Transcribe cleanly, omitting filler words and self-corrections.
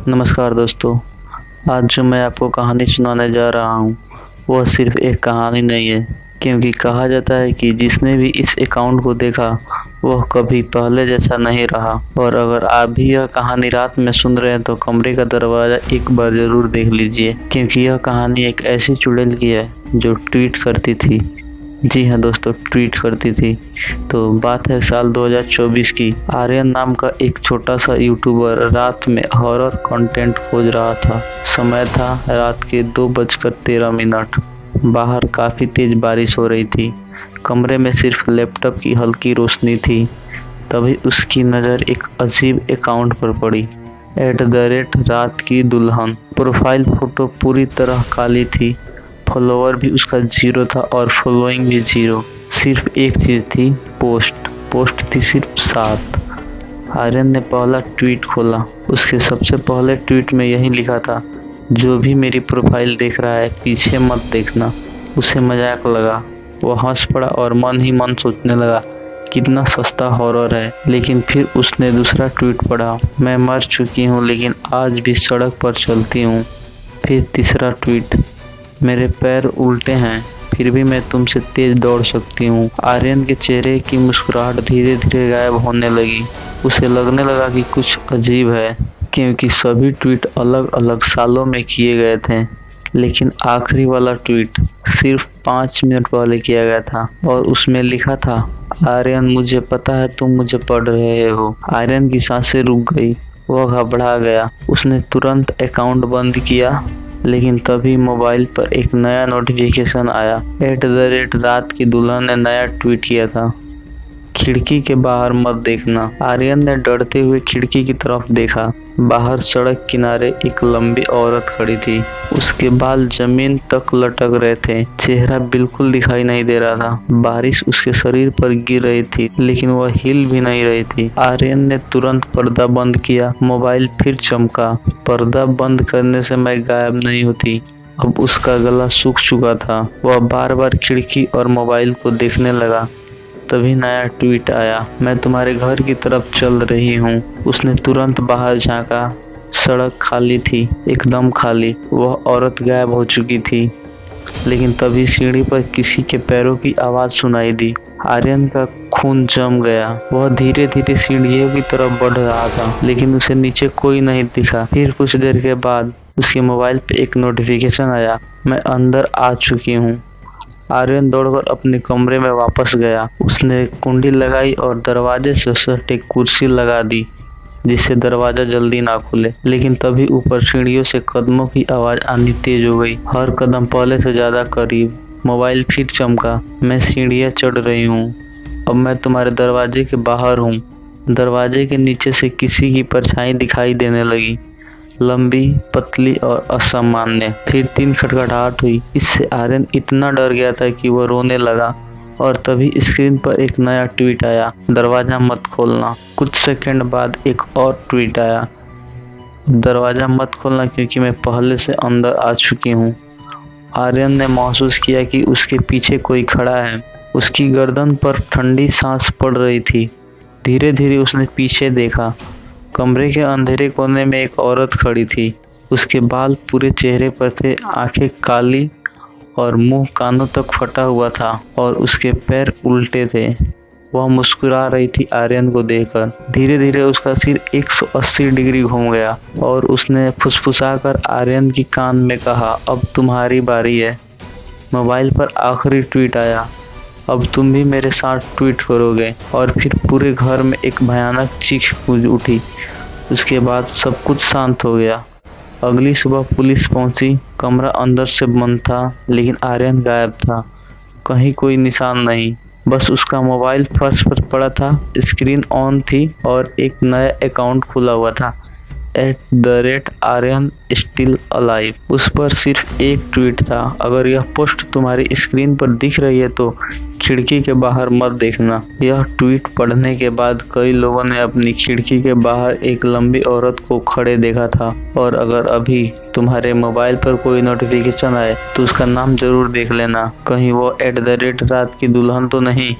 नमस्कार दोस्तों। आज जो मैं आपको कहानी सुनाने जा रहा हूँ वह सिर्फ एक कहानी नहीं है, क्योंकि कहा जाता है कि जिसने भी इस अकाउंट को देखा वह कभी पहले जैसा नहीं रहा। और अगर आप भी यह कहानी रात में सुन रहे हैं तो कमरे का दरवाज़ा एक बार ज़रूर देख लीजिए, क्योंकि यह कहानी एक ऐसी चुड़ैल की है जो ट्वीट करती थी। जी हाँ दोस्तों, ट्वीट करती थी। तो बात है साल 2024 की। आर्यन नाम का एक छोटा सा यूट्यूबर रात में हॉरर कंटेंट खोज रहा था। समय था रात के 2:13। बाहर काफ़ी तेज बारिश हो रही थी। कमरे में सिर्फ लैपटॉप की हल्की रोशनी थी। तभी उसकी नज़र एक अजीब अकाउंट पर पड़ी। @रात की दुल्हन। प्रोफाइल फोटो पूरी तरह काली थी। फॉलोवर भी उसका 0 था और फॉलोइंग भी 0। सिर्फ एक चीज़ थी, पोस्ट थी सिर्फ 7। आर्यन ने पहला ट्वीट खोला। उसके सबसे पहले ट्वीट में यही लिखा था, जो भी मेरी प्रोफाइल देख रहा है पीछे मत देखना। उसे मजाक लगा। वो हंस पड़ा और मन ही मन सोचने लगा, कितना सस्ता हॉरर है। लेकिन फिर उसने दूसरा ट्वीट पढ़ा, मैं मर चुकी हूँ लेकिन आज भी सड़क पर चलती हूँ। फिर तीसरा ट्वीट, मेरे पैर उल्टे हैं फिर भी मैं तुमसे तेज दौड़ सकती हूँ। आर्यन के चेहरे की मुस्कुराहट धीरे धीरे गायब होने लगी। उसे लगने लगा कि कुछ अजीब है, क्योंकि सभी ट्वीट अलग अलग सालों में किए गए थे, लेकिन आखिरी वाला ट्वीट सिर्फ 5 मिनट पहले किया गया था। और उसमें लिखा था, आर्यन मुझे पता है तुम मुझे पढ़ रहे हो। आर्यन की सांसें रुक गई। वह घबरा गया। उसने तुरंत अकाउंट बंद किया, लेकिन तभी मोबाइल पर एक नया नोटिफिकेशन आया। @रात की दुल्हन ने नया ट्वीट किया था, खिड़की के बाहर मत देखना। आर्यन ने डरते हुए खिड़की की तरफ देखा। बाहर सड़क किनारे एक लंबी औरत खड़ी थी। उसके बाल जमीन तक लटक रहे थे। चेहरा बिल्कुल दिखाई नहीं दे रहा था। बारिश उसके शरीर पर गिर रही थी, लेकिन वह हिल भी नहीं रही थी। आर्यन ने तुरंत पर्दा बंद किया। मोबाइल फिर चमका। पर्दा बंद करने से मैं गायब नहीं होती। अब उसका गला सूख चुका था। वह बार बार खिड़की और मोबाइल को देखने लगा। तभी नया ट्वीट आया, मैं तुम्हारे घर की तरफ चल रही हूँ। उसने तुरंत बाहर झांका। सड़क खाली थी, एकदम खाली। वह औरत गायब हो चुकी थी। लेकिन तभी सीढ़ी पर किसी के पैरों की आवाज़ सुनाई दी। आर्यन का खून जम गया। वह धीरे धीरे सीढ़ियों की तरफ बढ़ रहा था, लेकिन उसे नीचे कोई नहीं दिखा। फिर कुछ देर के बाद उसके मोबाइल पे एक नोटिफिकेशन आया, मैं अंदर आ चुकी हूँ। आर्यन दौड़कर अपने कमरे में वापस गया। उसने कुंडी लगाई और दरवाजे से सट एक कुर्सी लगा दी, जिससे दरवाजा जल्दी ना खुले। लेकिन तभी ऊपर सीढ़ियों से कदमों की आवाज़ आनी तेज हो गई, हर कदम पहले से ज़्यादा करीब। मोबाइल फिर चमका, मैं सीढ़ियाँ चढ़ रही हूँ। अब मैं तुम्हारे दरवाजे के बाहर हूँ। दरवाजे के नीचे से किसी की परछाई दिखाई देने लगी, लंबी, पतली और असामान्य। फिर 3 खटखटाहट हुई। इससे आर्यन इतना डर गया था कि वह रोने लगा। और तभी स्क्रीन पर एक नया ट्वीट आया, दरवाज़ा मत खोलना। कुछ सेकंड बाद एक और ट्वीट आया, दरवाज़ा मत खोलना क्योंकि मैं पहले से अंदर आ चुकी हूँ। आर्यन ने महसूस किया कि उसके पीछे कोई खड़ा है। उसकी गर्दन पर ठंडी सांस पड़ रही थी। धीरे धीरे उसने पीछे देखा। कमरे के अंधेरे कोने में एक औरत खड़ी थी। उसके बाल पूरे चेहरे पर थे, आंखें काली और मुंह कानों तक फटा हुआ था और उसके पैर उल्टे थे। वह मुस्कुरा रही थी आर्यन को देखकर। धीरे धीरे उसका सिर 180 डिग्री घूम गया और उसने फुसफुसाकर आर्यन की कान में कहा, अब तुम्हारी बारी है। मोबाइल पर आखिरी ट्वीट आया, अब तुम भी मेरे साथ ट्वीट करोगे। और फिर पूरे घर में एक भयानक चीख गूंज उठी। उसके बाद सब कुछ शांत हो गया। अगली सुबह पुलिस पहुंची। कमरा अंदर से बंद था, लेकिन आर्यन गायब था। कहीं कोई निशान नहीं, बस उसका मोबाइल फर्श पर पड़ा था। स्क्रीन ऑन थी और एक नया अकाउंट खुला हुआ था, @आर्यन स्टिल अलाइव। उस पर सिर्फ एक ट्वीट था, अगर यह पोस्ट तुम्हारी स्क्रीन पर दिख रही है तो खिड़की के बाहर मत देखना। यह ट्वीट पढ़ने के बाद कई लोगों ने अपनी खिड़की के बाहर एक लंबी औरत को खड़े देखा था। और अगर अभी तुम्हारे मोबाइल पर कोई नोटिफिकेशन आए तो उसका नाम जरूर देख लेना, कहीं वो @रात की दुल्हन तो नहीं।